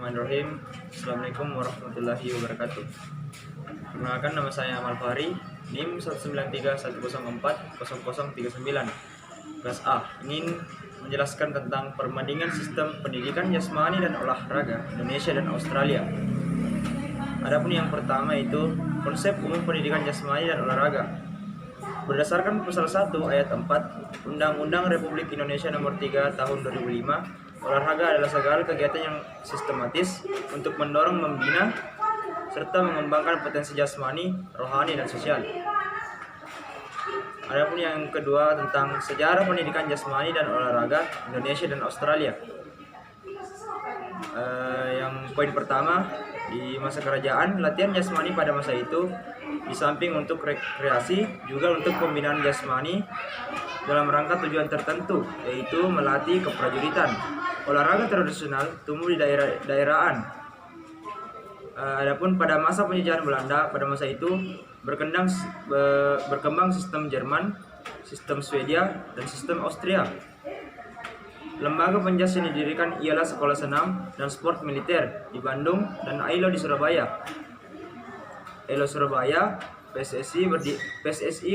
Bismillahirrahmanirrahim. Assalamualaikum warahmatullahi wabarakatuh. Perkenalkan, nama saya Amal Fahri, NIM 19310400039, kelas A. Ingin menjelaskan tentang perbandingan sistem pendidikan jasmani dan olahraga Indonesia dan Australia. Adapun yang pertama itu konsep umum pendidikan jasmani dan olahraga. Berdasarkan pasal 1 ayat 4 Undang-Undang Republik Indonesia Nomor 3 Tahun 2005, olahraga adalah segala kegiatan yang sistematis untuk mendorong, membina, serta mengembangkan potensi jasmani, rohani, dan sosial. Adapun yang kedua tentang sejarah pendidikan jasmani dan olahraga Indonesia dan Australia. Yang poin pertama, di masa kerajaan, latihan jasmani pada masa itu di samping untuk rekreasi juga untuk pembinaan jasmani dalam rangka tujuan tertentu, yaitu melatih keprajuritan. Olahraga tradisional tumbuh di daerah-daerahan. Adapun pada masa penjajahan Belanda, pada masa itu berkembang sistem Jerman, sistem Swedia, dan sistem Austria. Lembaga penjas yang didirikan ialah Sekolah Senam dan Sport Militer di Bandung dan AILO di Surabaya. AILO Surabaya, PSSI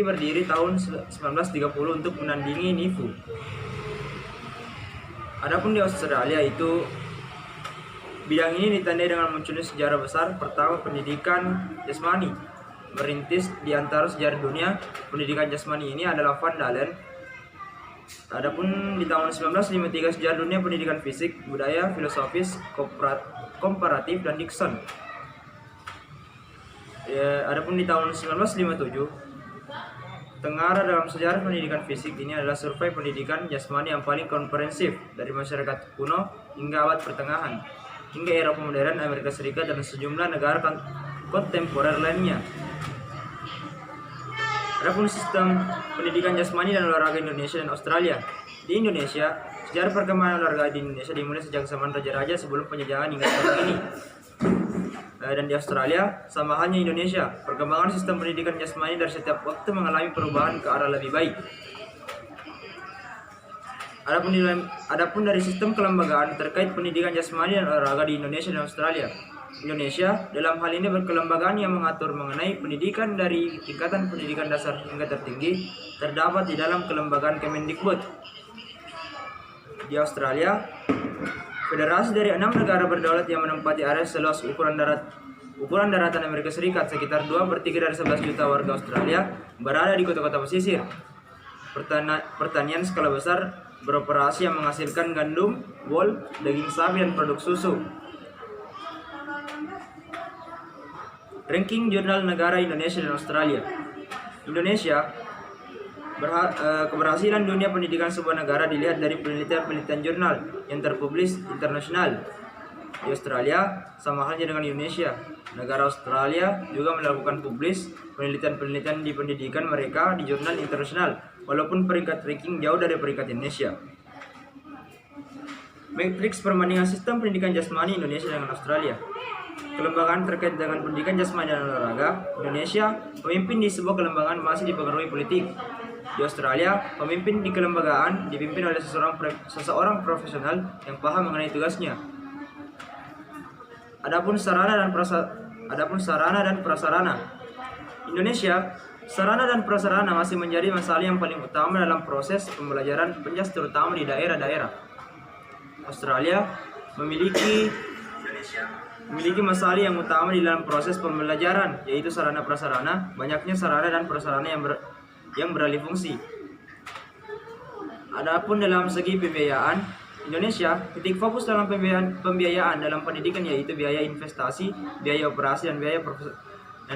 berdiri tahun 1930 untuk menandingi NIFU. Adapun di Australia itu, bidang ini ditandai dengan munculnya sejarah besar pertama pendidikan jasmani. Merintis di antara sejarah dunia pendidikan jasmani ini adalah Van Dalen. Adapun di tahun 1953 sejarah dunia pendidikan fisik, budaya, filosofis, komparatif, dan Dixon. Adapun di tahun 1957, Tengara dalam sejarah pendidikan fisik ini adalah survei pendidikan jasmani yang paling komprehensif dari masyarakat kuno hingga abad pertengahan, hingga era modern Amerika Serikat dan sejumlah negara kontemporer lainnya. Adapun sistem pendidikan jasmani dan olahraga Indonesia dan Australia. Di Indonesia, sejarah perkembangan olahraga di Indonesia dimulai sejak zaman raja-raja sebelum penjajahan hingga sekarang ini. Dan di Australia, sama halnya Indonesia, perkembangan sistem pendidikan jasmani dari setiap waktu mengalami perubahan ke arah lebih baik. Adapun dari sistem kelembagaan terkait pendidikan jasmani dan olahraga di Indonesia dan Australia. Indonesia dalam hal ini berkelembagaan yang mengatur mengenai pendidikan dari tingkatan pendidikan dasar hingga tertinggi terdapat di dalam kelembagaan Kemendikbud. Di Australia, federasi dari 6 negara berdaulat yang menempati area seluas ukuran daratan Amerika Serikat sekitar 2/3 dari 11 juta warga Australia berada di kota-kota pesisir. Pertanian skala besar beroperasi yang menghasilkan gandum, wol, daging sapi, dan produk susu. Ranking jurnal negara Indonesia dan Australia. Indonesia, keberhasilan dunia pendidikan sebuah negara dilihat dari penelitian jurnal yang terpublis internasional. Di Australia, sama halnya dengan Indonesia, negara Australia juga melakukan publis penelitian di pendidikan mereka di jurnal internasional, walaupun peringkat ranking jauh dari peringkat Indonesia. Matriks perbandingan sistem pendidikan jasmani Indonesia dengan Australia. Kelembagaan terkait dengan pendidikan jasmani dan olahraga, Indonesia, pemimpin di sebuah kelembagaan masih dipengaruhi politik. Di Australia, pemimpin di kelembagaan dipimpin oleh seseorang profesional yang paham mengenai tugasnya. Adapun sarana dan prasarana. Indonesia, sarana dan prasarana masih menjadi masalah yang paling utama dalam proses pembelajaran penjas terutama di daerah-daerah. Australia memiliki masalah yang utama di dalam proses pembelajaran, yaitu sarana prasarana. Banyaknya sarana dan prasarana yang beralih fungsi. Adapun dalam segi pembiayaan, Indonesia titik fokus dalam pembiayaan dalam pendidikan yaitu biaya investasi, biaya operasi, dan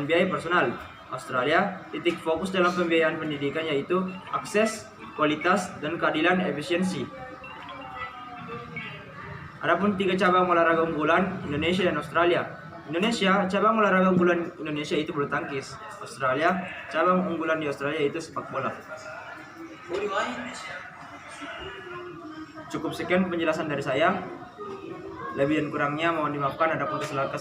biaya personal. Australia titik fokus dalam pembiayaan pendidikan yaitu akses, kualitas, dan keadilan efisiensi. Adapun 3 cabang olahraga unggulan Indonesia dan Australia. Indonesia, cabang olahraga unggulan Indonesia itu bulu tangkis. Australia, cabang unggulan di Australia itu sepak bola. Cukup sekian penjelasan dari saya. Lebih dan kurangnya mohon dimaafkan. Adapun kesalahan